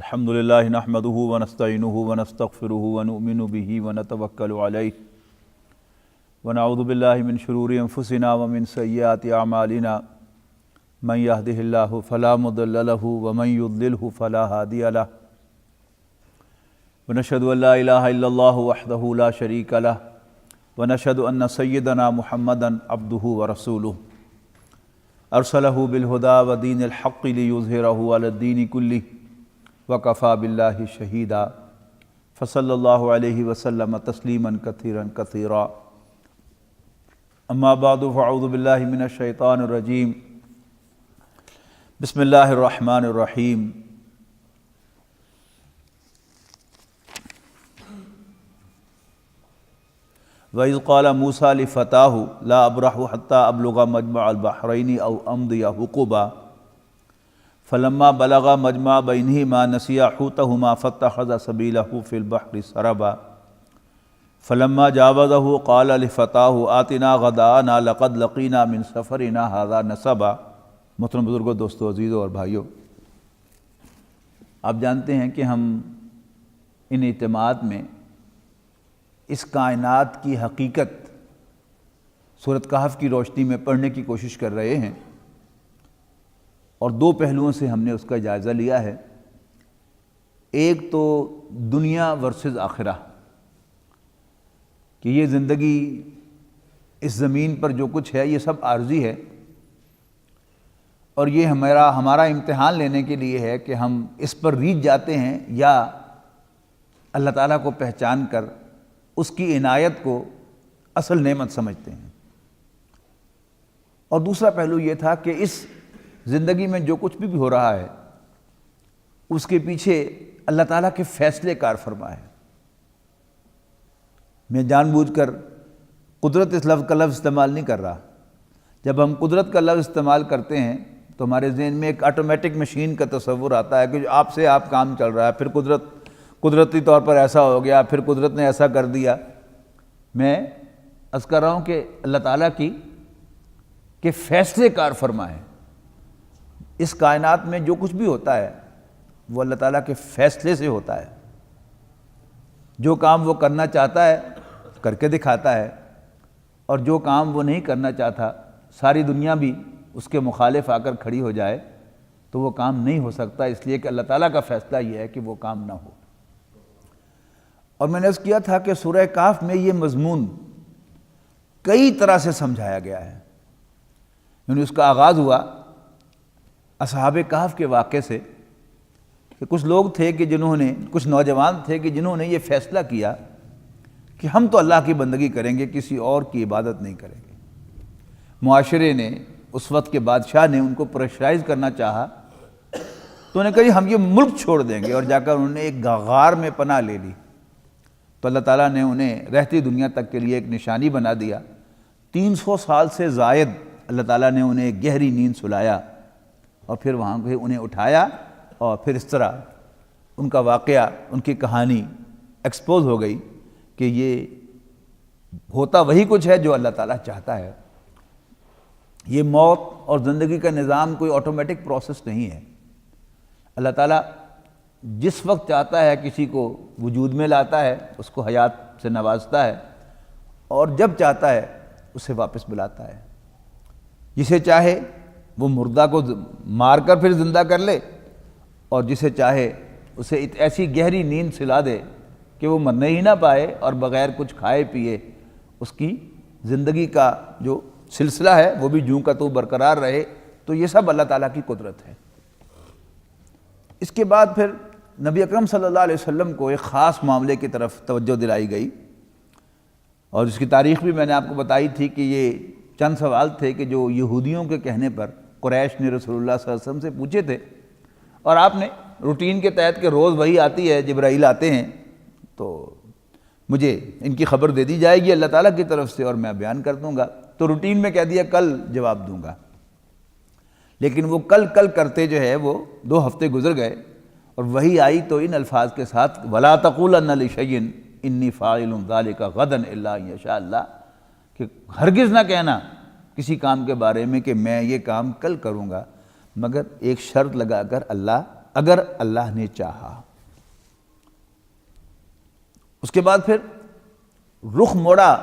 الحمد لله نحمده ونستعينه ونستغفره ونؤمن به ونتوكل عليه ونعوذ بالله من شرور أنفسنا ومن سيئات أعمالنا من يهده الله فلا مضل له ومن يضلله فلا هادي له ونشهد أن لا إله إلا الله وحده لا شريك له ونشهد أن سيدنا محمدا عبده ورسوله أرسله بالهدى ودين الحق ليظهره على الدين كله وكفى بالله شهيدا فصلى الله عليه وسلم تسليما كثيرا كثيرا أما بعد فأعوذ بالله من الشيطان الرجيم بسم الله الرحمن الرحيم وَإِذْ قَالَ مُوسَى لِفَتَاهُ لَا أَبْرَحُ حَتَّى أَبْلُغَ مَجْمَعَ الْبَحْرَيْنِ أَوْ أَمْضِيَ حُقُبًا فَلَمَّا بَلَغَ مَجْمَعَ بَيْنِهِمَا نَسِيَ حُوتَهُمَا فَاتَّخَذَ سَبِيلَهُ فِي الْبَحْرِ سَرَبًا فَلَمَّا جَاوَزَهُ قَالَ لِفَتَاهُ آتِنَا غَدَاءَنَا لَقَدْ لَقِينَا مِنْ سَفَرِنَا هَذَا نَصَبًا۔ محترم بزرگوں، دوستو، عزیزوں اور بھائیوں، آپ جانتے ہیں کہ ہم ان اجتماعات میں اس کائنات کی حقیقت سورۃ کہف کی روشنی میں پڑھنے کی کوشش کر رہے ہیں، اور دو پہلوؤں سے ہم نے اس کا جائزہ لیا ہے۔ ایک تو دنیا ورسز آخرہ، کہ یہ زندگی، اس زمین پر جو کچھ ہے یہ سب عارضی ہے، اور یہ ہمارا امتحان لینے کے لیے ہے کہ ہم اس پر ریجھ جاتے ہیں یا اللہ تعالیٰ کو پہچان کر اس کی عنایت کو اصل نعمت سمجھتے ہیں۔ اور دوسرا پہلو یہ تھا کہ اس زندگی میں جو کچھ بھی ہو رہا ہے اس کے پیچھے اللہ تعالیٰ کے فیصلے کار فرما ہے۔ میں جان بوجھ کر قدرت اس لفظ کا لفظ استعمال نہیں کر رہا۔ جب ہم قدرت کا لفظ استعمال کرتے ہیں تو ہمارے ذہن میں ایک آٹومیٹک مشین کا تصور آتا ہے کہ جو آپ سے آپ کام چل رہا ہے، پھر قدرتی طور پر ایسا ہو گیا، پھر قدرت نے ایسا کر دیا۔ میں عرض کر رہا ہوں کہ اللہ تعالیٰ کے فیصلے کار فرما ہے۔ اس کائنات میں جو کچھ بھی ہوتا ہے وہ اللہ تعالیٰ کے فیصلے سے ہوتا ہے۔ جو کام وہ کرنا چاہتا ہے کر کے دکھاتا ہے، اور جو کام وہ نہیں کرنا چاہتا، ساری دنیا بھی اس کے مخالف آ کر کھڑی ہو جائے تو وہ کام نہیں ہو سکتا، اس لیے کہ اللہ تعالیٰ کا فیصلہ یہ ہے کہ وہ کام نہ ہو۔ اور میں نے عرض کیا تھا کہ سورہ کہف میں یہ مضمون کئی طرح سے سمجھایا گیا ہے۔ یعنی اس کا آغاز ہوا اصحاب کہف کے واقعے سے کہ کچھ لوگ تھے کہ کچھ نوجوان تھے کہ جنہوں نے یہ فیصلہ کیا کہ ہم تو اللہ کی بندگی کریں گے، کسی اور کی عبادت نہیں کریں گے۔ معاشرے نے، اس وقت کے بادشاہ نے ان کو پریشرائز کرنا چاہا تو انہوں نے کہا ہم یہ ملک چھوڑ دیں گے، اور جا کر انہوں نے ایک غار میں پناہ لے لی۔ تو اللہ تعالیٰ نے انہیں رہتی دنیا تک کے لیے ایک نشانی بنا دیا۔ 300 سال سے زائد اللہ تعالیٰ نے انہیں ایک گہری نیند سلایا، اور پھر وہاں پہ انہیں اٹھایا، اور پھر اس طرح ان کا واقعہ، ان کی کہانی ایکسپوز ہو گئی کہ یہ ہوتا وہی کچھ ہے جو اللہ تعالیٰ چاہتا ہے۔ یہ موت اور زندگی کا نظام کوئی آٹومیٹک پروسیس نہیں ہے۔ اللہ تعالیٰ جس وقت چاہتا ہے کسی کو وجود میں لاتا ہے، اس کو حیات سے نوازتا ہے، اور جب چاہتا ہے اسے واپس بلاتا ہے۔ جسے چاہے وہ مردہ کو مار کر پھر زندہ کر لے، اور جسے چاہے اسے ایسی گہری نیند سلا دے کہ وہ مرنے ہی نہ پائے، اور بغیر کچھ کھائے پیے اس کی زندگی کا جو سلسلہ ہے وہ بھی جوں کا تو برقرار رہے۔ تو یہ سب اللہ تعالیٰ کی قدرت ہے۔ اس کے بعد پھر نبی اکرم صلی اللہ علیہ وسلم کو ایک خاص معاملے کی طرف توجہ دلائی گئی، اور اس کی تاریخ بھی میں نے آپ کو بتائی تھی کہ یہ چند سوال تھے کہ جو یہودیوں کے کہنے پر قریش نے رسول اللہ صلی اللہ علیہ وسلم سے پوچھے تھے، اور آپ نے روٹین کے تحت کہ روز وہی آتی ہے، جبرائیل آتے ہیں، تو مجھے ان کی خبر دے دی جائے گی اللہ تعالیٰ کی طرف سے، اور میں بیان کر دوں گا۔ تو روٹین میں کہہ دیا کل جواب دوں گا، لیکن وہ کل کرتے جو ہے وہ 2 ہفتے گزر گئے، اور وہی آئی تو ان الفاظ کے ساتھ وَلَا تَقُولَنَّ لِشَيْءٍ إِنِّي فَاعِلٌ ذَلِكَ غَدًا إِلَّا أَن يَشَاءَ اللَّهُ، کہ ہرگز نہ کہنا کسی کام کے بارے میں کہ میں یہ کام کل کروں گا، مگر ایک شرط لگا کر اللہ اگر اللہ نے چاہا۔ اس کے بعد پھر رخ موڑا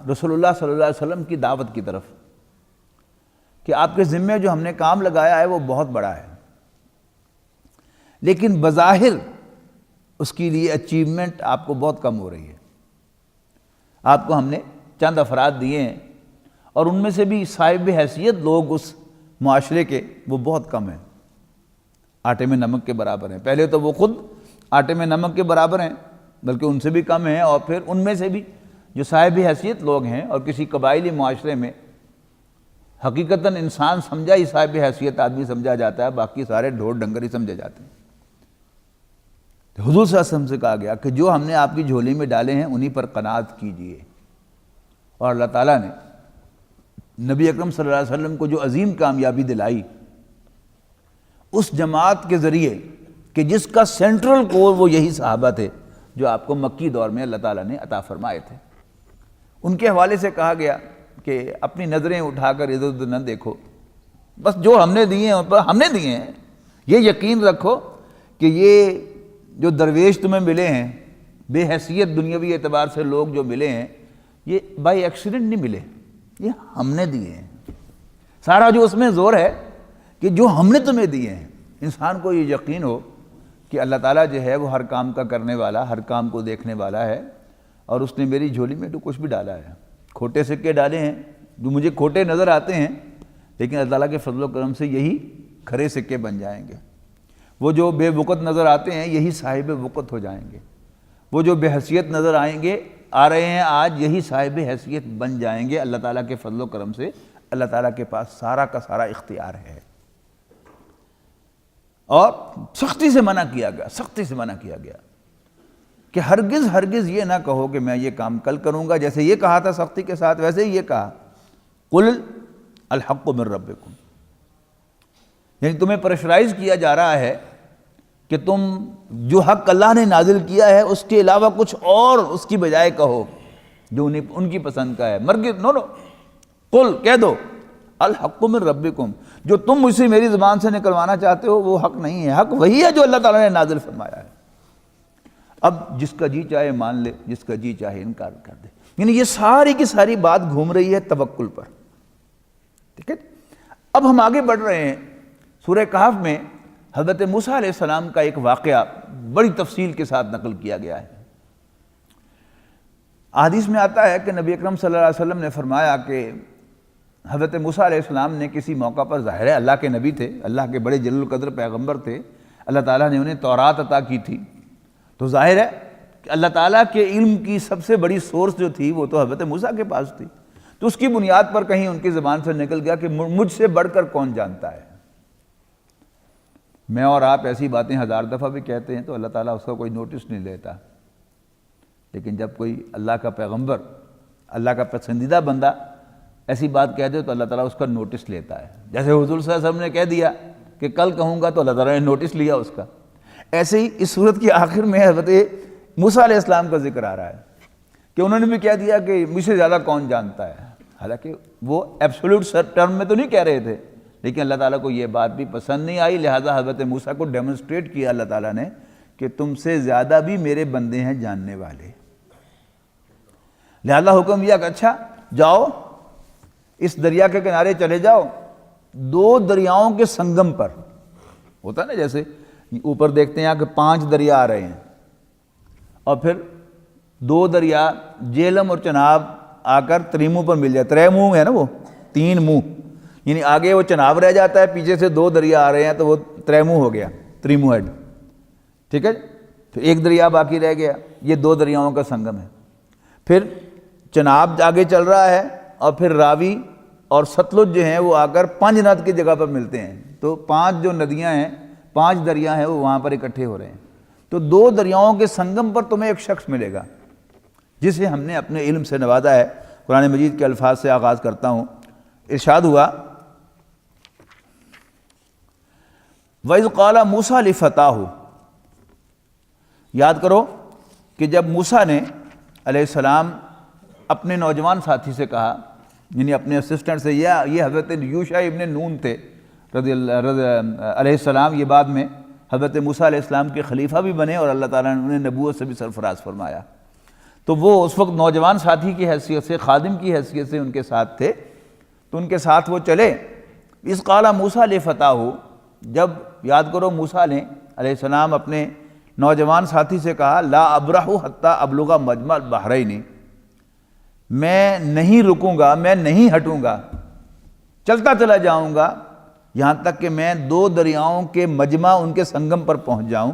رسول اللہ صلی اللہ علیہ وسلم کی دعوت کی طرف کہ آپ کے ذمے جو ہم نے کام لگایا ہے وہ بہت بڑا ہے، لیکن بظاہر اس کے لیے اچیومنٹ آپ کو بہت کم ہو رہی ہے۔ آپ کو ہم نے چند افراد دیے ہیں اور ان میں سے بھی صاحب حیثیت لوگ اس معاشرے کے وہ بہت کم ہیں، آٹے میں نمک کے برابر ہیں۔ پہلے تو وہ خود آٹے میں نمک کے برابر ہیں، بلکہ ان سے بھی کم ہیں، اور پھر ان میں سے بھی جو صاحب حیثیت لوگ ہیں، اور کسی قبائلی معاشرے میں حقیقتاً انسان سمجھا ہی صاحب حیثیت آدمی سمجھا جاتا ہے، باقی سارے ڈھور ڈنگر ہی سمجھے جاتے ہیں۔ حضور صلی اللہ علیہ وسلم سے کہا گیا کہ جو ہم نے آپ کی جھولی میں ڈالے ہیں انہی پر قناعت کیجئے، اور اللہ تعالیٰ نے نبی اکرم صلی اللہ علیہ وسلم کو جو عظیم کامیابی دلائی اس جماعت کے ذریعے کہ جس کا سینٹرل کور وہ یہی صحابہ تھے جو آپ کو مکی دور میں اللہ تعالیٰ نے عطا فرمائے تھے۔ ان کے حوالے سے کہا گیا کہ اپنی نظریں اٹھا کر ادھر ادھر نہ دیکھو، بس جو ہم نے دیے ہیں ان پر ہم نے دیے ہیں۔ یہ یقین رکھو کہ یہ جو درویش تمہیں ملے ہیں، بے حیثیت دنیاوی اعتبار سے لوگ جو ملے ہیں، یہ بائی ایکسیڈنٹ نہیں ملے، یہ ہم نے دیے ہیں۔ سارا جو اس میں زور ہے کہ جو ہم نے تمہیں دیے ہیں، انسان کو یہ یقین ہو کہ اللہ تعالیٰ جو ہے وہ ہر کام کا کرنے والا، ہر کام کو دیکھنے والا ہے، اور اس نے میری جھولی میں تو کچھ بھی ڈالا ہے۔ کھوٹے سکے ڈالے ہیں جو مجھے کھوٹے نظر آتے ہیں، لیکن اللہ تعالیٰ کے فضل و کرم سے یہی کھرے سکے بن جائیں گے۔ وہ جو بے وقت نظر آتے ہیں یہی صاحب وقت ہو جائیں گے، وہ جو بے حیثیت نظر آ رہے ہیں آج یہی صاحب حیثیت بن جائیں گے اللہ تعالیٰ کے فضل و کرم سے۔ اللہ تعالیٰ کے پاس سارا کا سارا اختیار ہے، اور سختی سے منع کیا گیا، سختی سے منع کیا گیا کہ ہرگز یہ نہ کہو کہ میں یہ کام کل کروں گا۔ جیسے یہ کہا تھا سختی کے ساتھ، ویسے ہی یہ کہا قل الحق من ربکم، یعنی تمہیں پریشرائز کیا جا رہا ہے کہ تم جو حق اللہ نے نازل کیا ہے اس کے علاوہ کچھ اور اس کی بجائے کہو جو ان کی پسند کا ہے۔ نو قل کہہ دو الحق من ربکم، جو تم مجھ سے میری زبان سے نکلوانا چاہتے ہو وہ حق نہیں ہے، حق وہی ہے جو اللہ تعالیٰ نے نازل فرمایا ہے۔ اب جس کا جی چاہے مان لے، جس کا جی چاہے انکار کر دے۔ یعنی یہ ساری کی ساری بات گھوم رہی ہے توکل پر، ٹھیک ہے۔ اب ہم آگے بڑھ رہے ہیں، سورہ کہف میں حضرت موسیٰ علیہ السلام کا ایک واقعہ بڑی تفصیل کے ساتھ نقل کیا گیا ہے۔ حدیث میں آتا ہے کہ نبی اکرم صلی اللہ علیہ وسلم نے فرمایا کہ حضرت موسیٰ علیہ السلام نے کسی موقع پر، ظاہر ہے اللہ کے نبی تھے، اللہ کے بڑے جلیل القدر پیغمبر تھے، اللہ تعالیٰ نے انہیں تورات عطا کی تھی، تو ظاہر ہے کہ اللہ تعالیٰ کے علم کی سب سے بڑی سورس جو تھی وہ تو حضرت موسیٰ کے پاس تھی، تو اس کی بنیاد پر کہیں ان کی زبان سے نکل گیا کہ مجھ سے بڑھ کر کون جانتا ہے۔ میں اور آپ ایسی باتیں ہزار دفعہ بھی کہتے ہیں تو اللہ تعالیٰ اس کا کوئی نوٹس نہیں لیتا، لیکن جب کوئی اللہ کا پیغمبر، اللہ کا پسندیدہ بندہ ایسی بات کہہ دے تو اللہ تعالیٰ اس کا نوٹس لیتا ہے۔ جیسے حضور صلی اللہ علیہ وسلم نے کہہ دیا کہ کل کہوں گا تو اللہ تعالیٰ نے نوٹس لیا اس کا، ایسے ہی اس صورت کے آخر میں حضرت موسیٰ علیہ السلام کا ذکر آ رہا ہے کہ انہوں نے بھی کہہ دیا کہ مجھ سے زیادہ کون جانتا ہے، حالانکہ وہ ایبسولوٹ ٹرم میں تو نہیں کہہ رہے تھے، لیکن اللہ تعالیٰ کو یہ بات بھی پسند نہیں آئی، لہٰذا حضرت موسیٰ کو ڈیمونسٹریٹ کیا اللہ تعالیٰ نے کہ تم سے زیادہ بھی میرے بندے ہیں جاننے والے۔ لہذا حکم دیا کہ اچھا جاؤ اس دریا کے کنارے چلے جاؤ، دو دریاؤں کے سنگم پر، ہوتا نا جیسے اوپر دیکھتے ہیں کہ 5 دریا آ رہے ہیں اور پھر 2 دریا جہلم اور چناب آ کر تریمو پر مل جائے، 3 منہ ہے نا، وہ 3 منہ، یعنی آگے وہ چناب رہ جاتا ہے، پیچھے سے 2 دریا آ رہے ہیں تو وہ 3 منہ ہو گیا، تریمو ہیڈ، ٹھیک ہے۔ پھر 1 دریا باقی رہ گیا، یہ 2 دریاؤں کا سنگم ہے۔ پھر چناب آگے چل رہا ہے اور پھر راوی اور ستلج جو ہیں وہ آ کر پنجنت کی جگہ پر ملتے ہیں، تو 5 جو ندیاں ہیں، 5 دریا ہیں وہ وہاں پر اکٹھے ہو رہے ہیں، تو 2 دریاؤں کے سنگم پر تمہیں ایک شخص ملے گا جسے ہم نے اپنے علم سے نوازا ہے۔ قرآن مجید کے الفاظ سے آغاز کرتا ہوں، ارشاد ہوا وَإِذْ قَالَ مُوسَىٰ لِفَتَاهُ، یاد کرو کہ جب موسیٰ نے علیہ السلام اپنے نوجوان ساتھی سے کہا، یعنی اپنے اسسٹنٹ سے، یہ حضرت یوشع ابن نون تھے رضی اللہ علیہ السلام، یہ بعد میں حضرت موسیٰ علیہ السلام کے خلیفہ بھی بنے اور اللہ تعالیٰ نے انہیں نبوت سے بھی سرفراز فرمایا۔ تو وہ اس وقت نوجوان ساتھی کی حیثیت سے، خادم کی حیثیت سے ان کے ساتھ تھے، تو ان کے ساتھ وہ چلے۔ اس قال موسیٰ لفتاہ، جب یاد کرو موسیٰ علیہ السلام اپنے نوجوان ساتھی سے کہا لا ابرح حتی ابلغ مجمع البحرین، میں نہیں رکوں گا، میں نہیں ہٹوں گا، چلتا چلا جاؤں گا یہاں تک کہ میں دو دریاؤں کے مجمع، ان کے سنگم پر پہنچ جاؤں،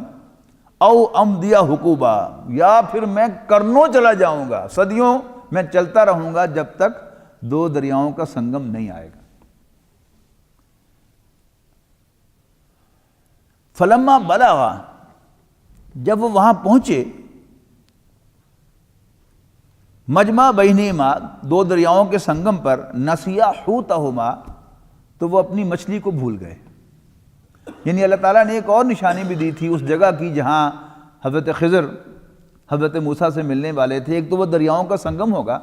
او امدیا حقوبا، یا پھر میں کرنوں چلا جاؤں گا، صدیوں میں چلتا رہوں گا جب تک دو دریاؤں کا سنگم نہیں آئے گا۔ فلما بلغ، جب وہ وہاں پہنچے، مجمع بینہما، دو دریاؤں کے سنگم پر، نسیا حوتہما، تو وہ اپنی مچھلی کو بھول گئے۔ یعنی اللہ تعالیٰ نے ایک اور نشانی بھی دی تھی اس جگہ کی جہاں حضرت خضر حضرت موسیٰ سے ملنے والے تھے۔ ایک تو وہ دریاؤں کا سنگم ہوگا،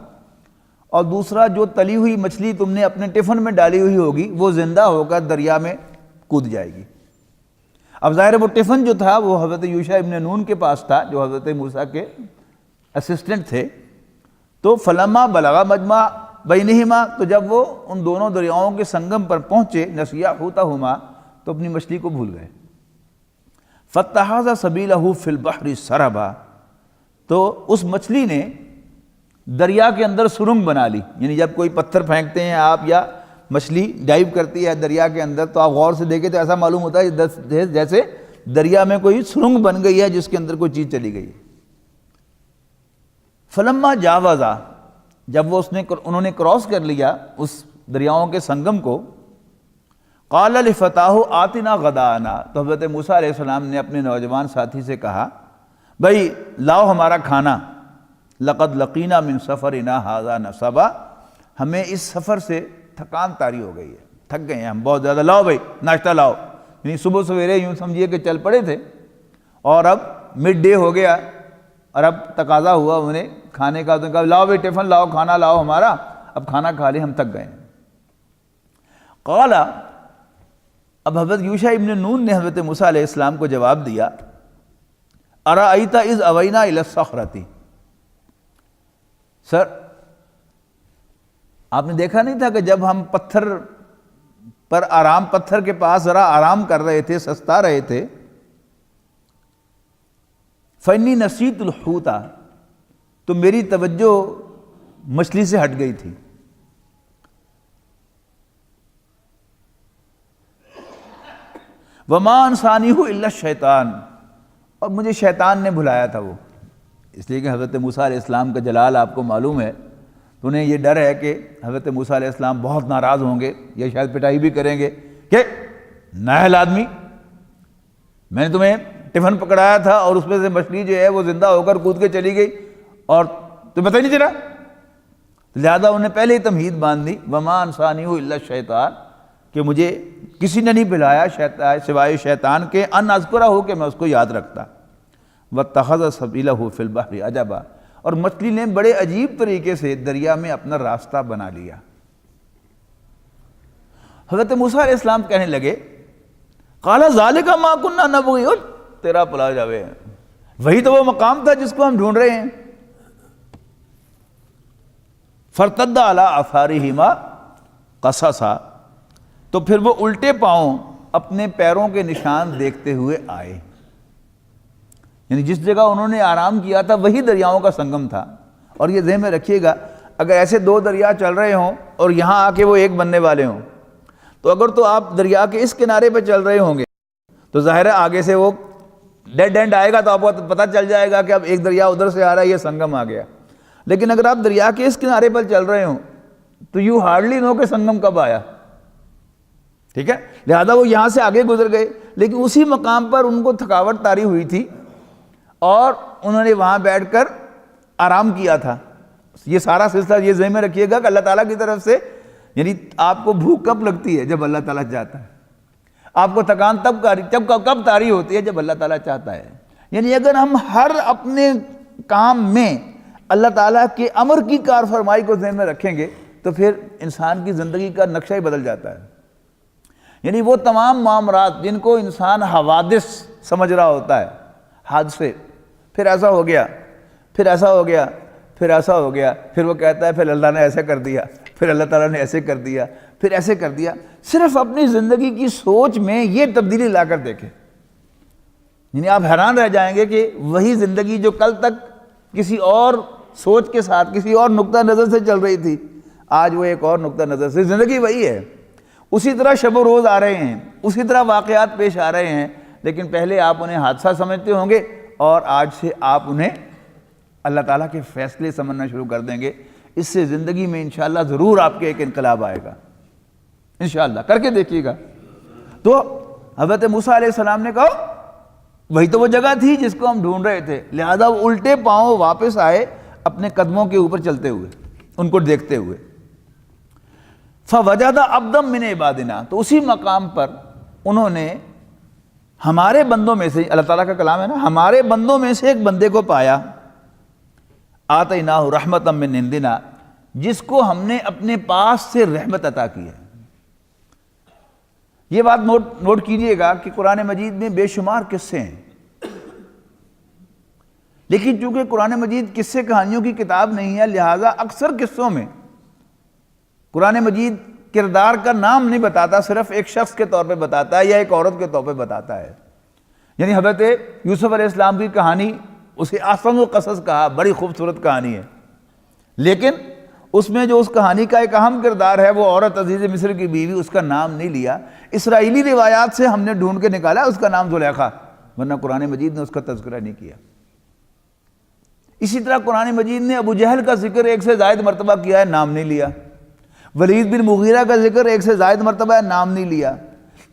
اور دوسرا جو تلی ہوئی مچھلی تم نے اپنے ٹفن میں ڈالی ہوئی ہوگی وہ زندہ ہو کر دریا میں کود جائے گی۔ اب ظاہر وہ ٹفن جو تھا وہ حضرت یوشع ابن نون کے پاس تھا جو حضرت موسیٰ کے اسسٹنٹ تھے۔ تو فلما بلغ مجمع بینہما، تو جب وہ ان دونوں دریاؤں کے سنگم پر پہنچے، نسیا حوتہما، تو اپنی مچھلی کو بھول گئے۔ فاتخذ سبیلہ فی البحر سربا، تو اس مچھلی نے دریا کے اندر سرنگ بنا لی۔ یعنی جب کوئی پتھر پھینکتے ہیں آپ یا مچھلی ڈائیو کرتی ہے دریا کے اندر تو آپ غور سے دیکھیں تو ایسا معلوم ہوتا ہے جیسے دریا میں کوئی سرنگ بن گئی ہے جس کے اندر کوئی چیز چلی گئی۔ فلما جاوزا، جب وہ انہوں نے کراس کر لیا اس دریاؤں کے سنگم کو، قال لفتاہ آتنا غداءنا، تو حضرت موسیٰ علیہ السلام نے اپنے نوجوان ساتھی سے کہا بھائی لاؤ ہمارا کھانا، لقد لقینا من سفرنا ھذا نصبا، ہمیں اس سفر سے تھکان طاری ہو گئی ہے، تھک گئے ہیں ہم بہت زیادہ، لاؤ بھائی ناشتہ لاؤ۔ یعنی صبح سویرے یوں سمجھیے کہ چل پڑے تھے اور اب مڈ ڈے ہو گیا اور اب تقاضا ہوا انہیں کھانے کا، تو کہا لاؤ بھائی ٹفن لاؤ، کھانا لاؤ ہمارا، اب کھانا کھا لیں، ہم تھک گئے ہیں۔ قال، اب حضرت یوشع ابن نون نے حضرت موسیٰ علیہ السلام کو جواب دیا ارأیت اذ اوینا الی الصخرۃ، سر آپ نے دیکھا نہیں تھا کہ جب ہم پتھر پر آرام، پتھر کے پاس ذرا آرام کر رہے تھے، سستا رہے تھے، فإنی نسیت الحوت، تو میری توجہ مچھلی سے ہٹ گئی تھی۔ وما انسانیہ الا الشیطان، اور مجھے شیطان نے بھلایا تھا وہ، اس لیے کہ حضرت موسیٰ علیہ السلام کا جلال آپ کو معلوم ہے، تو انہیں یہ ڈر ہے کہ حضرت موسیٰ علیہ السلام بہت ناراض ہوں گے یا شاید پٹائی بھی کریں گے کہ نااہل آدمی، میں نے تمہیں ٹفن پکڑایا تھا اور اس میں سے مچھلی جو ہے وہ زندہ ہو کر کود کے چلی گئی اور تمہیں پتہ ہی نہیں چلا۔ لہذا انہیں پہلے ہی تمہید باندھ دی وما انسانیہ الا الشیطان، کہ مجھے کسی نے نہیں بھلایا سوائے شیطان کے، ان اذکرہ ہو کہ میں اس کو یاد رکھتا۔ واتخذ سبیلہ فی البحر عجبا، اور مچھلی نے بڑے عجیب طریقے سے دریا میں اپنا راستہ بنا لیا۔ حضرت موسیٰ علیہ السلام کہنے لگے قال ذالک ما کنا نبغی، تیرا پلا جاوے، وہی تو وہ مقام تھا جس کو ہم ڈھونڈ رہے ہیں۔ فرتد علی آثارہما قصصا، تو پھر وہ الٹے پاؤں اپنے پیروں کے نشان دیکھتے ہوئے آئے۔ یعنی جس جگہ انہوں نے آرام کیا تھا وہی دریاؤں کا سنگم تھا۔ اور یہ ذہن میں رکھیے گا اگر ایسے دو دریا چل رہے ہوں اور یہاں آ کے وہ ایک بننے والے ہوں، تو اگر تو آپ دریا کے اس کنارے پہ چل رہے ہوں گے تو ظاہر ہے آگے سے وہ ڈیڈ اینڈ آئے گا تو آپ کو پتہ چل جائے گا کہ اب ایک دریا ادھر سے آ رہا ہے، یہ سنگم آ گیا۔ لیکن اگر آپ دریا کے اس کنارے پر چل رہے ہوں تو یو ہارڈلی نو کہ سنگم کب آیا، ٹھیک ہے؟ لہذا وہ یہاں سے آگے گزر گئے، لیکن اسی مقام پر ان کو تھکاوٹ طاری ہوئی تھی اور انہوں نے وہاں بیٹھ کر آرام کیا تھا۔ یہ سارا سلسلہ یہ ذہن میں رکھیے گا کہ اللہ تعالیٰ کی طرف سے، یعنی آپ کو بھوک کب لگتی ہے؟ جب اللہ تعالیٰ چاہتا ہے۔ آپ کو تھکان کب طاری ہوتی ہے؟ جب اللہ تعالیٰ چاہتا ہے۔ یعنی اگر ہم ہر اپنے کام میں اللہ تعالیٰ کے امر کی کار فرمائی کو ذہن میں رکھیں گے تو پھر انسان کی زندگی کا نقشہ ہی بدل جاتا ہے۔ یعنی وہ تمام معاملات جن کو انسان حوادث سمجھ رہا ہوتا ہے، حادثے، پھر ایسا ہو گیا، پھر ایسا ہو گیا، پھر ایسا ہو گیا، پھر وہ کہتا ہے پھر اللہ نے ایسے کر دیا، پھر اللہ تعالیٰ نے ایسے کر دیا، پھر ایسے کر دیا. صرف اپنی زندگی کی سوچ میں یہ تبدیلی لا کر دیکھیں، یعنی آپ حیران رہ جائیں گے کہ وہی زندگی جو کل تک کسی اور سوچ کے ساتھ کسی اور نقطہ نظر سے چل رہی تھی، آج وہ ایک اور نقطہ نظر سے، زندگی وہی ہے. اسی طرح شب و روز آ رہے ہیں، اسی طرح واقعات پیش آ رہے ہیں، لیکن پہلے آپ انہیں حادثہ سمجھتے ہوں گے اور آج سے آپ انہیں اللہ تعالیٰ کے فیصلے سمجھنا شروع کر دیں گے. اس سے زندگی میں انشاءاللہ ضرور آپ کے ایک انقلاب آئے گا، انشاءاللہ کر کے دیکھیے گا. تو حضرت موسیٰ علیہ السلام نے کہا وہی تو وہ جگہ تھی جس کو ہم ڈھونڈ رہے تھے، لہذا وہ الٹے پاؤں واپس آئے اپنے قدموں کے اوپر چلتے ہوئے، ان کو دیکھتے ہوئے. فَوَجَدَ عَبْدًا مِّنْ عِبَادِنَا، تو اسی مقام پر انہوں نے ہمارے بندوں میں سے، اللہ تعالیٰ کا کلام ہے نا، ہمارے بندوں میں سے ایک بندے کو پایا، آتَيْنَاهُ رَحْمَةً مِّنْ عِنْدِنَا، جس کو ہم نے اپنے پاس سے رحمت عطا کی ہے. یہ بات نوٹ کیجئے گا کہ قرآن مجید میں بے شمار قصے ہیں، لیکن چونکہ قرآن مجید قصے کہانیوں کی کتاب نہیں ہے، لہٰذا اکثر قصوں میں قرآن مجید کردار کا نام نہیں بتاتا، صرف ایک شخص کے طور پہ بتاتا ہے یا ایک عورت کے طور پہ بتاتا ہے. یعنی حضرت یوسف علیہ السلام کی کہانی، اسے احسن القصص کہا، بڑی خوبصورت کہانی ہے، لیکن اس میں جو اس کہانی کا ایک اہم کردار ہے وہ عورت عزیز مصر کی بیوی، اس کا نام نہیں لیا. اسرائیلی روایات سے ہم نے ڈھونڈ کے نکالا اس کا نام زلیخا، ورنہ قرآن مجید نے اس کا تذکرہ نہیں کیا. اسی طرح قرآن مجید نے ابو جہل کا ذکر ایک سے زائد مرتبہ کیا ہے، نام نہیں لیا. ولید بن مغیرہ کا ذکر ایک سے زائد مرتبہ ہے، نام نہیں لیا.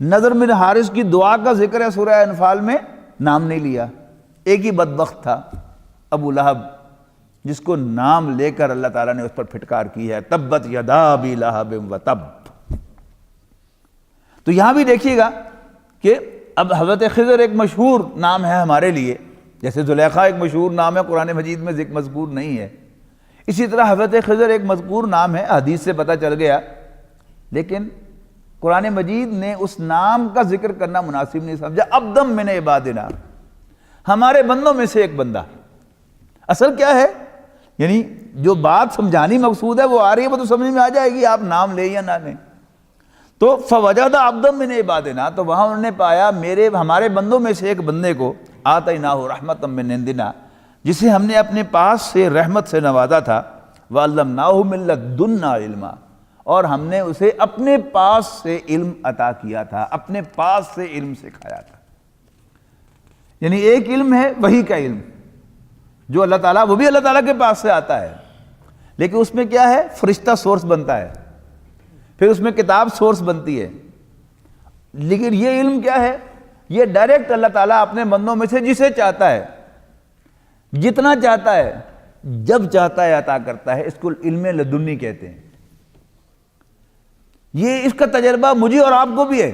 نضر بن حارث کی دعا کا ذکر ہے سورہ انفال میں، نام نہیں لیا. ایک ہی بدبخت تھا ابو لہب، جس کو نام لے کر اللہ تعالیٰ نے اس پر پھٹکار کی ہے، تبت یدا ابی لہب وتب. تو یہاں بھی دیکھیے گا کہ اب حضرت خضر ایک مشہور نام ہے ہمارے لیے، جیسے زلیخا ایک مشہور نام ہے، قرآن مجید میں ذکر مذکور نہیں ہے. اسی طرح حضرت خضر ایک مذکور نام ہے، حدیث سے پتہ چل گیا، لیکن قرآن مجید نے اس نام کا ذکر کرنا مناسب نہیں سمجھا. عبدًا من عبادنا، ہمارے بندوں میں سے ایک بندہ. اصل کیا ہے، یعنی جو بات سمجھانی مقصود ہے وہ آ رہی ہے، وہ تو سمجھ میں آ جائے گی، آپ نام لیں یا نہ لیں. تو فوجد عبدًا من عبادنا، تو وہاں انہوں نے پایا ہمارے بندوں میں سے ایک بندے کو، آتیناہ رحمۃ من عندنا، جسے ہم نے اپنے پاس سے رحمت سے نوازا تھا، وعلمناہ من لدنا علما، اور ہم نے اسے اپنے پاس سے علم عطا کیا تھا، اپنے پاس سے علم سکھایا تھا. یعنی ایک علم ہے وحی کا علم جو اللہ تعالیٰ، وہ بھی اللہ تعالیٰ کے پاس سے آتا ہے، لیکن اس میں کیا ہے، فرشتہ سورس بنتا ہے، پھر اس میں کتاب سورس بنتی ہے. لیکن یہ علم کیا ہے، یہ ڈائریکٹ اللہ تعالیٰ اپنے بندوں میں سے جسے چاہتا ہے، جتنا چاہتا ہے، جب چاہتا ہے عطا کرتا ہے. اس کو علم لدنی کہتے ہیں. یہ اس کا تجربہ مجھے اور آپ کو بھی ہے،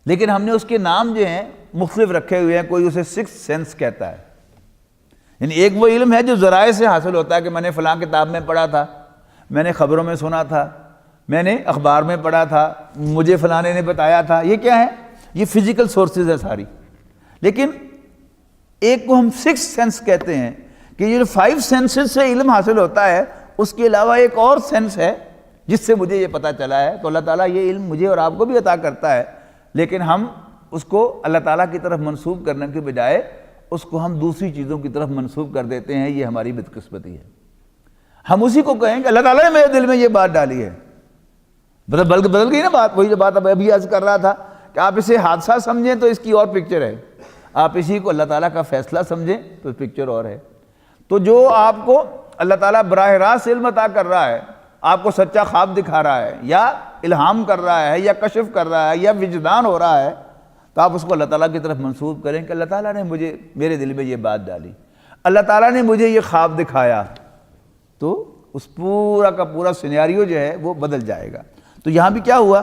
لیکن ہم نے اس کے نام جو ہیں مختلف رکھے ہوئے ہیں. کوئی اسے سکس سینس کہتا ہے، یعنی ایک وہ علم ہے جو ذرائع سے حاصل ہوتا ہے کہ میں نے فلاں کتاب میں پڑھا تھا، میں نے خبروں میں سنا تھا، میں نے اخبار میں پڑھا تھا، مجھے فلانے نے بتایا تھا. یہ کیا ہے، یہ فزیکل سورسز ہے ساری. لیکن ایک کو ہم سکس سینس کہتے ہیں کہ یہ جو 5 سینسز سے علم حاصل ہوتا ہے، اس کے علاوہ ایک اور سینس ہے جس سے مجھے یہ پتہ چلا ہے. تو اللہ تعالیٰ یہ علم مجھے اور آپ کو بھی عطا کرتا ہے، لیکن ہم اس کو اللہ تعالیٰ کی طرف منسوب کرنے کے بجائے اس کو ہم دوسری چیزوں کی طرف منسوب کر دیتے ہیں. یہ ہماری بدقسمتی ہے. ہم اسی کو کہیں کہ اللہ تعالیٰ نے میرے دل میں یہ بات ڈالی ہے. بدل گئی نا بات. وہی جو بات ابھی عرض کر رہا تھا کہ آپ اسے حادثہ سمجھیں تو اس کی اور پکچر ہے، آپ اسی کو اللہ تعالیٰ کا فیصلہ سمجھیں تو پکچر اور ہے. تو جو آپ کو اللہ تعالیٰ براہ راست علم عطا کر رہا ہے، آپ کو سچا خواب دکھا رہا ہے یا الہام کر رہا ہے یا کشف کر رہا ہے یا وجدان ہو رہا ہے، تو آپ اس کو اللہ تعالیٰ کی طرف منسوب کریں کہ اللہ تعالیٰ نے میرے دل میں یہ بات ڈالی، اللہ تعالیٰ نے مجھے یہ خواب دکھایا. تو اس پورا کا پورا سینیریو جو ہے وہ بدل جائے گا. تو یہاں بھی کیا ہوا،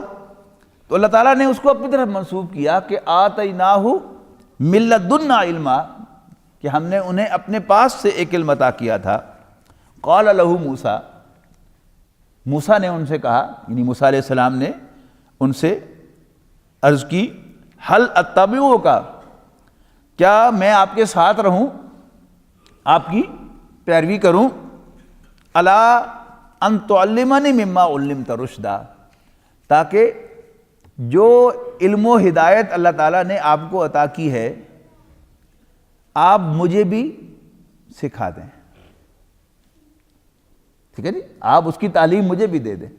تو اللہ تعالیٰ نے اس کو اپنی طرف منسوب کیا کہ آتیناہ من لدنا علما، کہ ہم نے انہیں اپنے پاس سے ایک علم عطا کیا تھا. قال لہ موسیٰ نے ان سے کہا، یعنی موسیٰ علیہ السلام نے ان سے عرض کی حل اتبعک، کیا میں آپ کے ساتھ رہوں، آپ کی پیروی کروں، الا ان تعلمنی مما علمت رشدا، تاکہ جو علم و ہدایت اللہ تعالیٰ نے آپ کو عطا کی ہے آپ مجھے بھی سکھا دیں. ٹھیک ہے جی، آپ اس کی تعلیم مجھے بھی دے دیں،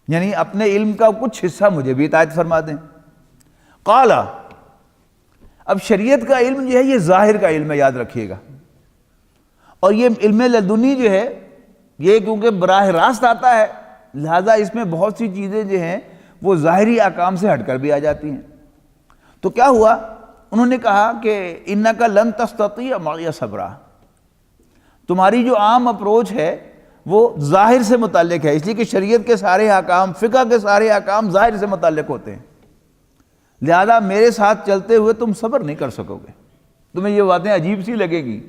یعنی اپنے علم کا کچھ حصہ مجھے بھی عطایت فرما دیں. قال، اب شریعت کا علم جو ہے یہ ظاہر کا علم ہے، یاد رکھیے گا، اور یہ علم لدنی جو ہے یہ کیونکہ براہ راست آتا ہے، لہذا اس میں بہت سی چیزیں جو ہیں وہ ظاہری احکام سے ہٹ کر بھی آ جاتی ہیں. تو کیا ہوا، انہوں نے کہا کہ انک لن تستطیع معی صبرا، تمہاری جو عام اپروچ ہے وہ ظاہر سے متعلق ہے، اس لیے کہ شریعت کے سارے احکام، فقہ کے سارے احکام ظاہر سے متعلق ہوتے ہیں، لہذا میرے ساتھ چلتے ہوئے تم صبر نہیں کر سکو گے. تمہیں یہ باتیں عجیب سی لگے گی،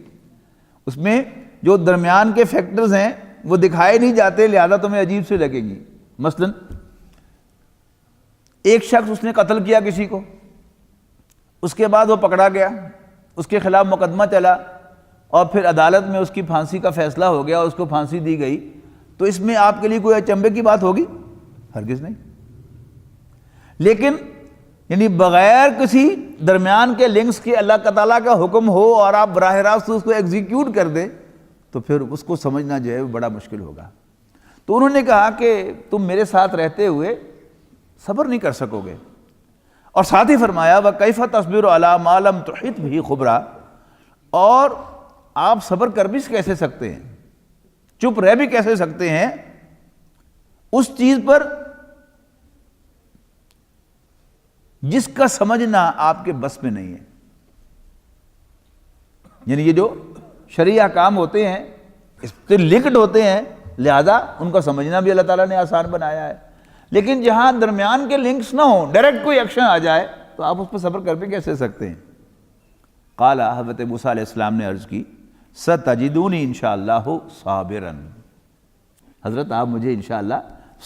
اس میں جو درمیان کے فیکٹرز ہیں وہ دکھائے نہیں جاتے، لہذا تمہیں عجیب سی لگے گی. مثلا ایک شخص اس نے قتل کیا کسی کو، اس کے بعد وہ پکڑا گیا، اس کے خلاف مقدمہ چلا اور پھر عدالت میں اس کی پھانسی کا فیصلہ ہو گیا اور اس کو پھانسی دی گئی، تو اس میں آپ کے لیے کوئی اچنبے کی بات ہوگی؟ ہرگز نہیں. لیکن یعنی بغیر کسی درمیان کے لنکس کے اللہ تعالیٰ کا حکم ہو اور آپ براہ راست اس کو ایگزیکیوٹ کر دیں تو پھر اس کو سمجھنا جو ہے وہ بڑا مشکل ہوگا. تو انہوں نے کہا کہ تم میرے ساتھ رہتے ہوئے صبر نہیں کر سکو گے، اور ساتھ ہی فرمایا وَكَيْفَ تَصْبِرُ عَلَىٰ مَا لَمْ تُحِطْ بِهِ خُبْرًا، اور آپ صبر کر بھی کیسے سکتے ہیں، چپ رہ بھی کیسے سکتے ہیں اس چیز پر جس کا سمجھنا آپ کے بس میں نہیں ہے. یعنی یہ جو شرعی احکام ہوتے ہیں اس سے لنکڈ ہوتے ہیں، لہذا ان کا سمجھنا بھی اللہ تعالیٰ نے آسان بنایا ہے. لیکن جہاں درمیان کے لنکس نہ ہوں، ڈائریکٹ کوئی ایکشن آ جائے تو آپ اس پر صبر کر بھی کیسے سکتے ہیں. قال، حضرت موسیٰ علیہ السلام نے عرض کی ستجدونی انشاءاللہ صابرا، حضرت آپ مجھے انشاءاللہ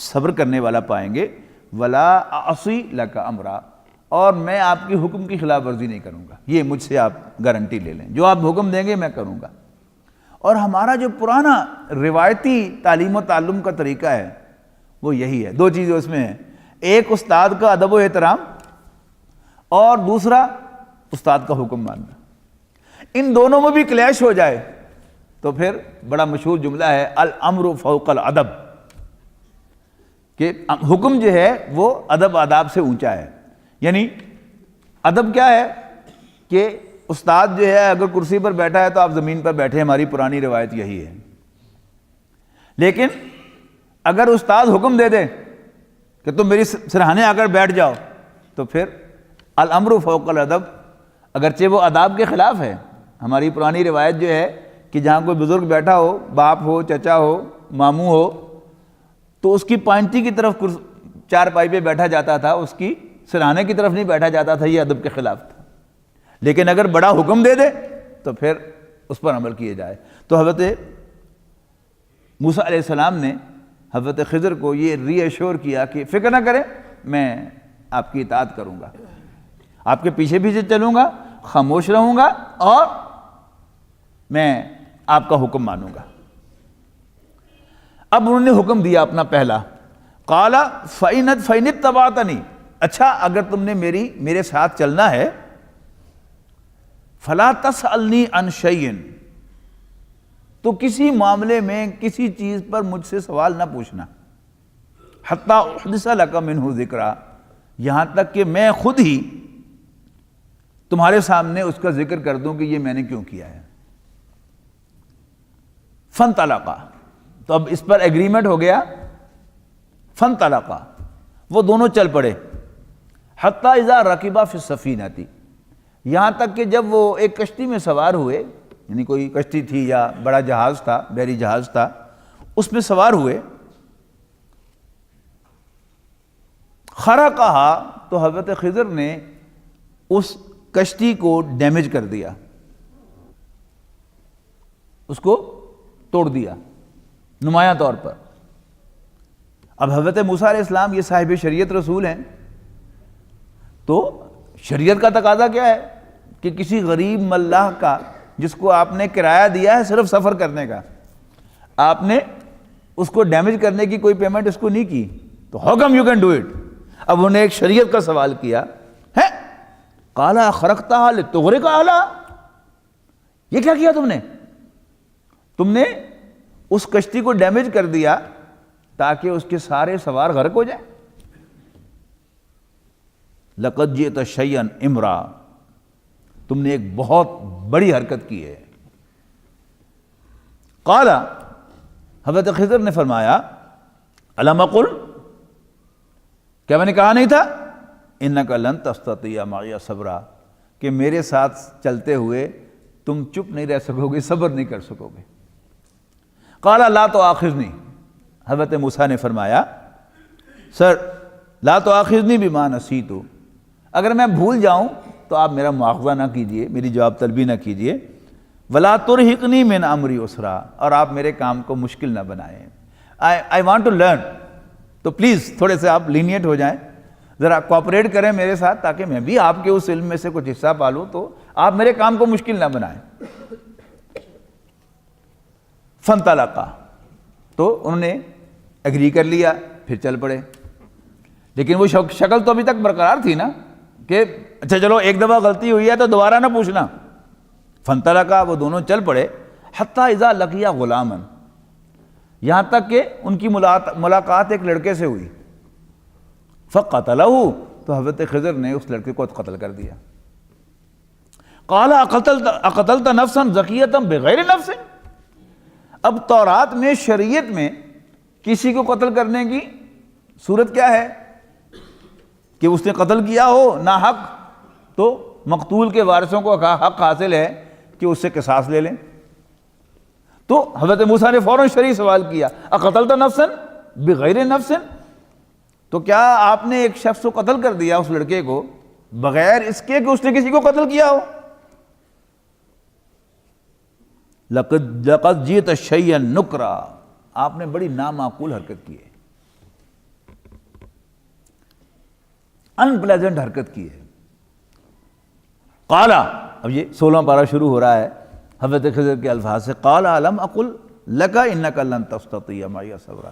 صبر کرنے والا پائیں گے، ولا اعصی لک امرا، اور میں آپ کی حکم کی خلاف ورزی نہیں کروں گا. یہ مجھ سے آپ گارنٹی لے لیں، جو آپ حکم دیں گے میں کروں گا. اور ہمارا جو پرانا روایتی تعلیم و تعلم کا طریقہ ہے وہ یہی ہے. دو چیزیں اس میں ہیں، ایک استاد کا ادب و احترام اور دوسرا استاد کا حکم ماننا. ان دونوں میں بھی کلیش ہو جائے تو پھر بڑا مشہور جملہ ہے الامر فوق الادب، کہ حکم جو ہے وہ ادب آداب سے اونچا ہے. یعنی ادب کیا ہے کہ استاد جو ہے اگر کرسی پر بیٹھا ہے تو آپ زمین پر بیٹھے، ہماری پرانی روایت یہی ہے. لیکن اگر استاد حکم دے دے کہ تم میری سرہانے آ کر بیٹھ جاؤ تو پھر الامر فوق الادب، اگرچہ وہ آداب کے خلاف ہے. ہماری پرانی روایت جو ہے کہ جہاں کوئی بزرگ بیٹھا ہو، باپ ہو، چچا ہو، ماموں ہو، تو اس کی پائنٹی کی طرف چارپائی پہ بیٹھا جاتا تھا، اس کی سرہانے کی طرف نہیں بیٹھا جاتا تھا. یہ ادب کے خلاف تھا. لیکن اگر بڑا حکم دے دے تو پھر اس پر عمل کیے جائے. تو حضرت موسیٰ علیہ السلام نے حضرت خضر کو یہ ری ایشور کیا کہ فکر نہ کریں، میں آپ کی اطاعت کروں گا، آپ کے پیچھے پیچھے چلوں گا، خاموش رہوں گا اور میں آپ کا حکم مانوں گا. اب انہوں نے حکم دیا اپنا پہلا، قال فَإِنْ اتَّبَعْتَنِي، اچھا اگر تم نے میرے ساتھ چلنا ہے، فَلَا تَسْأَلْنِي عَنْ شَيْءٍ، تو کسی معاملے میں کسی چیز پر مجھ سے سوال نہ پوچھنا، حَتَّى أُحْدِثَ لَكَ مِنْهُ ذِكْرًا، یہاں تک کہ میں خود ہی تمہارے سامنے اس کا ذکر کر دوں کہ یہ میں نے کیوں کیا ہے. فَانْطَلَقَا، تو اب اس پر ایگریمنٹ ہو گیا. فَانْطَلَقَا، وہ دونوں چل پڑے. حَتَّى إِذَا رَكِبَا فِي السَّفِينَةِ، یہاں تک کہ جب وہ ایک کشتی میں سوار ہوئے، یعنی کوئی کشتی تھی یا بڑا جہاز تھا، بحری جہاز تھا، اس میں سوار ہوئے. خَرَقَهَا، تو حضرت خضر نے اس کشتی کو ڈیمیج کر دیا، اس کو توڑ دیا نمایاں طور پر. اب حضرت موسیٰ علیہ السلام یہ صاحب شریعت رسول ہیں، تو شریعت کا تقاضا کیا ہے کہ کسی غریب ملاح کا جس کو آپ نے کرایہ دیا ہے صرف سفر کرنے کا، آپ نے اس کو ڈیمیج کرنے کی کوئی پیمنٹ اس کو نہیں کی، تو how come you can do it? اب انہوں نے ایک شریعت کا سوال کیا ہے، قال اخرقتها لتغرق اهلها، یہ کیا کیا تم نے اس کشتی کو ڈیمیج کر دیا تاکہ اس کے سارے سوار غرق ہو جائیں۔ لقد جئت شیئا امرا، تم نے ایک بہت بڑی حرکت کی ہے۔ قال، حضرت خضر نے فرمایا، الم اقل، کیا میں نے کہا نہیں تھا، انک لن تستطیع معی صبرا، کہ میرے ساتھ چلتے ہوئے تم چپ نہیں رہ سکو گے، صبر نہیں کر سکو گے۔ قال لا تؤاخذنی، حضرت موسیٰ نے فرمایا، سر لا تؤاخذنی بما نسیت، اگر میں بھول جاؤں تو آپ میرا مواخذہ نہ کیجئے، میری جواب طلبی نہ کیجئے، ولا ترہقنی من امری عسرا، اور آپ میرے کام کو مشکل نہ بنائیں۔ I want to learn، تو پلیز تھوڑے سے آپ لینیٹ ہو جائیں، ذرا کوآپریٹ کریں میرے ساتھ تاکہ میں بھی آپ کے اس علم میں سے کچھ حصہ پالوں، تو آپ میرے کام کو مشکل نہ بنائیں۔ فانطلقا، تو انہوں نے ایگری کر لیا، پھر چل پڑے۔ لیکن وہ شکل تو ابھی تک برقرار تھی نا کہ اچھا چلو ایک دفعہ غلطی ہوئی ہے تو دوبارہ نہ پوچھنا۔ فانطلقا، وہ دونوں چل پڑے، حتی اذا لقیا غلاما، یہاں تک کہ ان کی ملاقات ایک لڑکے سے ہوئی۔ فقتلہ، تو حضرت خضر نے اس لڑکے کو قتل کر دیا۔ قال اقتلت نفسا زکیۃ بغیر نفس، اب تورات میں، شریعت میں کسی کو قتل کرنے کی صورت کیا ہے کہ اس نے قتل کیا ہو ناحق، تو مقتول کے وارثوں کو حق حاصل ہے کہ اس سے قصاص لے لیں۔ تو حضرت موسیٰ نے فوراً شرعی سوال کیا، اقتلت نفسا بغیر نفس، تو کیا آپ نے ایک شخص کو قتل کر دیا، اس لڑکے کو، بغیر اس کے کہ اس نے کسی کو قتل کیا ہو؟ لقد جئت شیئا نکرا، آپ نے بڑی نامعقول حرکت کی ہے، ان پلیزنٹ حرکت کی ہے۔ قال، اب یہ 16واں پارہ شروع ہو رہا ہے حضرت خضر کے الفاظ سے، قال الم اقل لک انک لن تستطیع معی صبرا،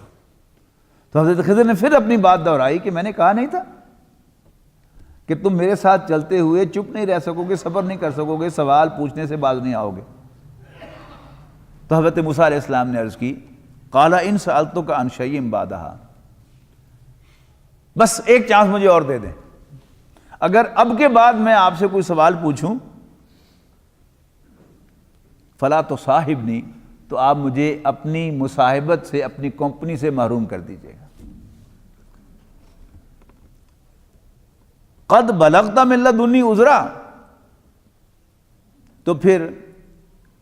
تو حضرت خضر نے پھر اپنی بات دہرائی کہ میں نے کہا نہیں تھا کہ تم میرے ساتھ چلتے ہوئے چپ نہیں رہ سکو گے، صبر نہیں کر سکو گے، سوال پوچھنے سے باز نہیں آؤ گے۔ تو حضرت موسیٰ علیہ السلام نے عرض کی، قال ان سألتک عن شیء بعدہا، بس ایک چانس مجھے اور دے دیں، اگر اب کے بعد میں آپ سے کوئی سوال پوچھوں، فلا تصاحبنی، تو آپ مجھے اپنی مصاحبت سے، اپنی کمپنی سے محروم کر دیجیے گا۔ قد بلغت من لدنی عذرا، تو پھر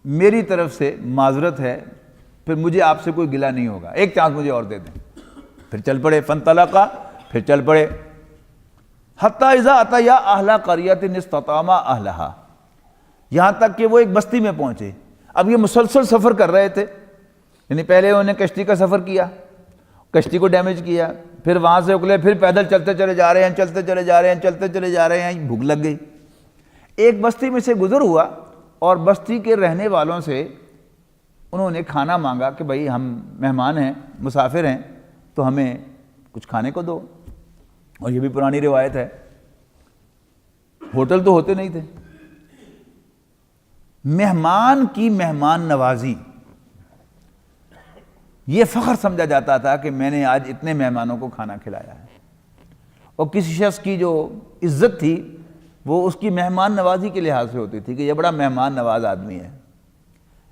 میری طرف سے معذرت ہے، پھر مجھے آپ سے کوئی گلہ نہیں ہوگا، ایک چانس مجھے اور دے دیں۔ پھر چل پڑے، فانطلقا، پھر چل پڑے، حتی اذا اتیا اہل قریۃ استطعما اہلہا، یہاں تک کہ وہ ایک بستی میں پہنچے۔ اب یہ مسلسل سفر کر رہے تھے، یعنی پہلے انہوں نے کشتی کا سفر کیا، کشتی کو ڈیمیج کیا، پھر وہاں سے اکلے، پھر پیدل چلتے چلے جا رہے ہیں، چلتے چلے جا رہے ہیں، چلتے چلے جا رہے ہیں، بھوک لگ گئی۔ ایک بستی میں سے گزر ہوا اور بستی کے رہنے والوں سے انہوں نے کھانا مانگا کہ بھائی ہم مہمان ہیں، مسافر ہیں، تو ہمیں کچھ کھانے کو دو۔ اور یہ بھی پرانی روایت ہے، ہوٹل تو ہوتے نہیں تھے، مہمان کی مہمان نوازی، یہ فخر سمجھا جاتا تھا کہ میں نے آج اتنے مہمانوں کو کھانا کھلایا ہے۔ اور کسی شخص کی جو عزت تھی وہ اس کی مہمان نوازی کے لحاظ سے ہوتی تھی کہ یہ بڑا مہمان نواز آدمی ہے،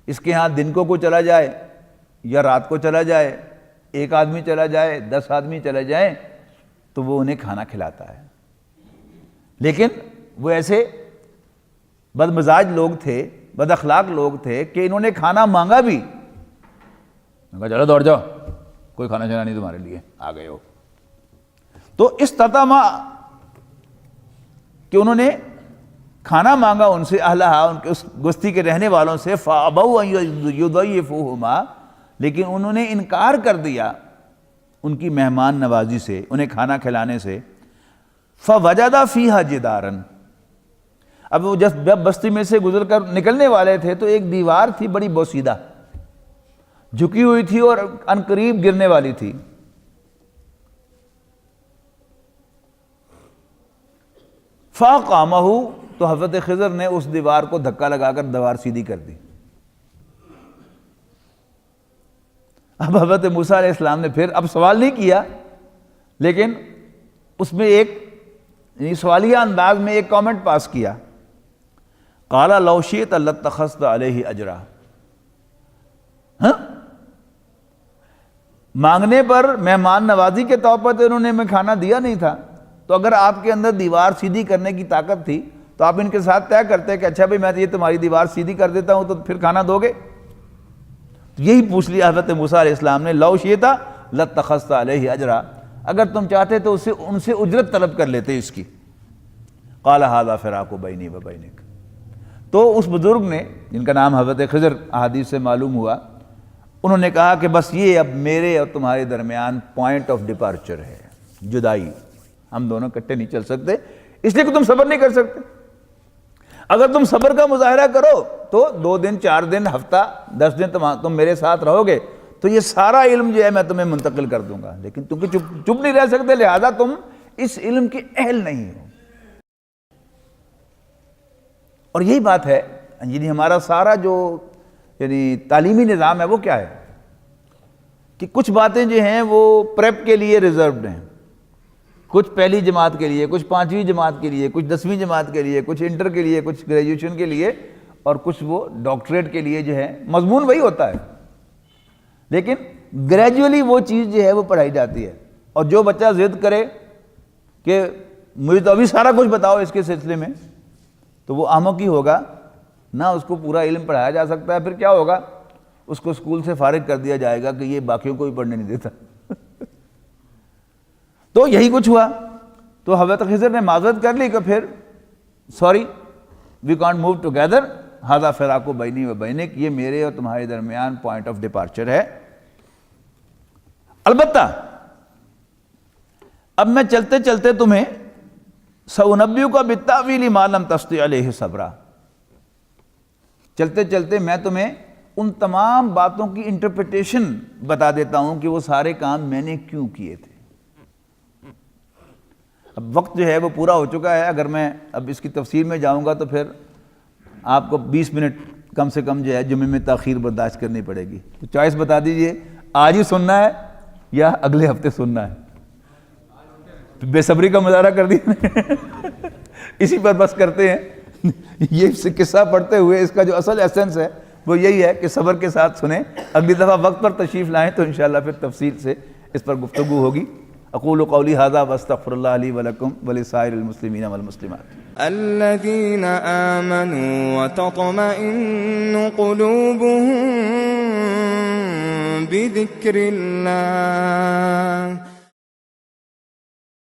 اس کے ہاں دن کو چلا جائے یا رات کو چلا جائے، ایک آدمی چلا جائے، 10 آدمی چلے جائیں، تو وہ انہیں کھانا کھلاتا ہے۔ لیکن وہ ایسے بد مزاج لوگ تھے، بد اخلاق لوگ تھے کہ انہوں نے کھانا مانگا بھی، کہا چلو دوڑ جاؤ، کوئی کھانا چانا نہیں تمہارے لیے، آ گئے ہو۔ تو استطعما، کہ انہوں نے کھانا مانگا ان سے، اہلہا، ان کے اس بستی کے رہنے والوں سے، فابوا ان یضیفوہما، لیکن انہوں نے انکار کر دیا ان کی مہمان نوازی سے، انہیں کھانا کھلانے سے۔ فوجد فیہا جدارا، اب وہ جب بستی میں سے گزر کر نکلنے والے تھے تو ایک دیوار تھی بڑی بوسیدہ، جھکی ہوئی تھی اور عنقریب گرنے والی تھی. فاقامہ، تو حضرت خضر نے اس دیوار کو دھکا لگا کر دیوار سیدھی کر دی. اب حضرت موسیٰ علیہ السلام نے پھر اب سوال نہیں کیا، لیکن اس میں ایک سوالیہ انداز میں ایک کامنٹ پاس کیا. قال لو شئت لاتخذت علیہ اجرا. مانگنے پر مہمان نوازی کے طور پر تو انہوں نے ہمیں کھانا دیا نہیں تھا، تو اگر آپ کے اندر دیوار سیدھی کرنے کی طاقت تھی تو آپ ان کے ساتھ طے کرتے کہ اچھا بھائی میں یہ تمہاری دیوار سیدھی کر دیتا ہوں تو پھر کھانا دو گے. یہی پوچھ لیا حضرت موسیٰ علیہ السلام نے، لو شئت لاتخذت علیہ اجرا، اگر تم چاہتے تو ان سے اجرت طلب کر لیتے اس کی. قال ھذا فراق بینی و بینک. تو اس بزرگ نے جن کا نام حضرت خضر احادیث سے معلوم ہوا، انہوں نے کہا کہ بس یہ اب میرے اور تمہارے درمیان پوائنٹ آف ڈپارچر ہے، جدائی، ہم دونوں اکٹھے نہیں چل سکتے، اس لیے کہ تم صبر نہیں کر سکتے. اگر تم صبر کا مظاہرہ کرو تو 2 دن 4 دن ہفتہ 10 دن تم میرے ساتھ رہو گے تو یہ سارا علم جو ہے میں تمہیں منتقل کر دوں گا، لیکن تم چپ نہیں رہ سکتے، لہذا تم اس علم کے اہل نہیں ہو. اور یہی بات ہے، یعنی ہمارا سارا جو تعلیمی نظام ہے وہ کیا ہے کہ کچھ باتیں جو ہیں وہ پریپ کے لیے ریزروڈ ہیں، کچھ پہلی جماعت کے لیے، کچھ 5ویں جماعت کے لیے، کچھ 10ویں جماعت کے لیے، کچھ انٹر کے لیے، کچھ گریجویشن کے لیے، اور کچھ وہ ڈاکٹریٹ کے لیے جو ہے. مضمون وہی ہوتا ہے لیکن گریجولی وہ چیز جو ہے وہ پڑھائی جاتی ہے. اور جو بچہ ضد کرے کہ مجھے تو ابھی سارا کچھ بتاؤ اس کے سلسلے میں، تو وہ احمق ہی ہوگا، نہ اس کو پورا علم پڑھایا جا سکتا ہے. پھر کیا ہوگا، اس کو اسکول سے فارغ کر دیا جائے گا کہ یہ باقیوں کو بھی پڑھنے نہیں دیتا. تو یہی کچھ ہوا. تو حضرت خضر نے معذرت کر لی کہ پھر sorry we can't move together, ھذا فراق بینی و بینک، یہ میرے اور تمہارے درمیان پوائنٹ آف ڈپارچر ہے. البتہ اب میں چلتے چلتے تمہیں سأنبئک بالتأویل ما لم تستطع علیہ صبرا، چلتے چلتے میں تمہیں ان تمام باتوں کی انٹرپریٹیشن بتا دیتا ہوں کہ وہ سارے کام میں نے کیوں کیے تھے. اب وقت جو ہے وہ پورا ہو چکا ہے، اگر میں اب اس کی تفصیل میں جاؤں گا تو پھر آپ کو 20 منٹ کم سے کم جو ہے جمعے میں تاخیر برداشت کرنی پڑے گی. تو چوائس بتا دیجئے، آج ہی سننا ہے یا اگلے ہفتے سننا ہے؟ بے صبری کا مظاہرہ کر دیا. اسی پر بس کرتے ہیں. یہ قصہ پڑھتے ہوئے اس کا جو اصل ایسنس ہے وہ یہی ہے کہ صبر کے ساتھ سنیں. اگلی دفعہ وقت پر تشریف لائیں تو انشاءاللہ پھر تفصیل سے اس پر گفتگو ہوگی. اقول قولی ھذا واستغفر اللہ لی ولکم ولسائر المسلمین والمسلمات. الذین آمنوا وتطمئن قلوبهم بذکر اللہ